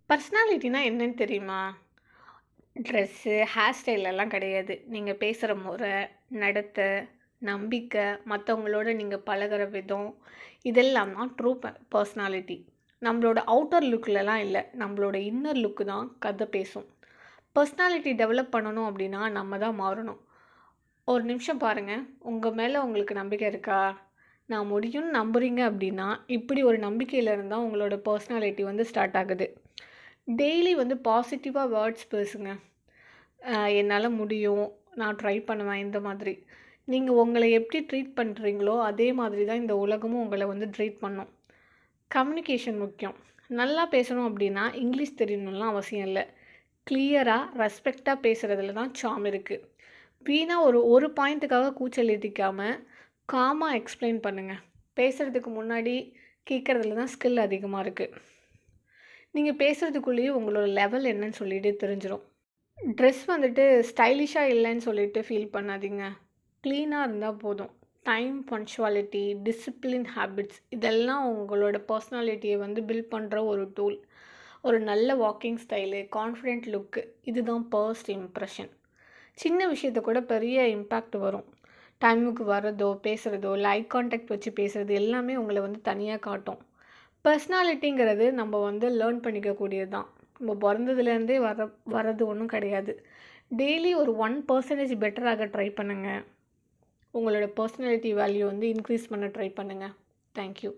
பர்சனாலிட்டினா என்னன்னு தெரியுமா? Dress, hair style எல்லாம் கிடையாது. நீங்க பேசுற முறை, நடத்தை, நம்பிக்கை, மத்தவங்களோட நீங்க பழகுற விதம், இதெல்லாம் தான் ட்ரூ பர்சனாலிட்டி. நம்மளோட அவுட்டர் லுக்லலாம் இல்ல. நம்மளோட இன்னர் லுக் தான் கதை பேசும். பர்சனாலிட்டி டெவலப் பண்ணணும் அப்படின்னா, நம்ம தான் மாறணும். ஒரு நிமிஷம் பாருங்க. உங்க மேல உங்களுக்கு நம்பிக்கை இருக்கா? நான் முடியும்னு நம்புறீங்க அப்படின்னா, இப்படி ஒரு நம்பிக்கையில இருந்தா உங்களோட பர்சனாலிட்டி வந்து ஸ்டார்ட் ஆகுது. டெய்லி வந்து பாசிட்டிவா வேர்ட்ஸ் பேசுங்க. என்னால முடியும். நான் ட்ரை பண்ணுவேன் இந்த மாதிரி. நீங்க உங்கள எப்படி ட்ரீட் பண்றீங்களோ, அதே மாதிரி தான் இந்த உலகமும் உங்கள வந்து ட்ரீட் பண்ணும். கம்யூனிகேஷன் முக்கியம். நல்லா பேசணும் அப்படின்னா, இங்கிலீஷ் தெரியணும்லாம் அவசியம் இல்ல. கிளியரா, ரெஸ்பெக்ட்டா பேசுறதுல தான் சார்ம் இருக்கு. வீணா ஒரு ஒரு பாயிண்ட்டுக்காக கூச்சலிட்டிக்காம, காமா எக்ஸ்ப்ளைன் பண்ணுங்க. பேசுறதுக்கு முன்னாடி கேட்கறதுல தான் ஸ்கில் அதிகமா இருக்கு. நீங்க பேசுறதுக்குள்ளேயே உங்களோட லெவல் என்னன்னு சொல்லிட்டு தெரிஞ்சிரும். ட்ரெஸ் வந்துட்டு ஸ்டைலிஷா இல்லன்னு சொல்லிட்டு ஃபீல் பண்ணாதீங்க. கிளீனா இருந்தா போதும். டைம், பங்க்சுவாலிட்டி, டிசிப்ளின் ஹேபிட்ஸ் இதெல்லாம் உங்களோட பர்சனாலிட்டிய வந்து பில்ட் பண்ற ஒரு டூல். ஒரு நல்ல வாக்கிங் ஸ்டைலு, கான்ஃபிடென்ட் லுக்கு இதுதான் ஃபர்ஸ்ட் இம்ப்ரஷன். சின்ன விஷயத்த கூட பெரிய இம்பேக்ட் வரும். டைமுக்கு வர்றதோ, பேசுறதோ, இல்ல ஐ கான்டாக்ட் வச்சு பேசுறது எல்லாமே உங்கள வந்து தனியா காட்டும். பர்சனாலிட்டிங்கிறது நம்ம வந்து லேர்ன் பண்ணிக்கக்கூடியது தான். நம்ம பொறந்ததுலேருந்தே வர்றது ஒன்றும் கிடையாது. டெய்லி ஒரு 1% பெட்டராக ட்ரை பண்ணுங்க. உங்களோட பர்சனாலிட்டி வேல்யூ வந்து இன்க்ரீஸ் பண்ண ட்ரை பண்ணுங்க. Thank you.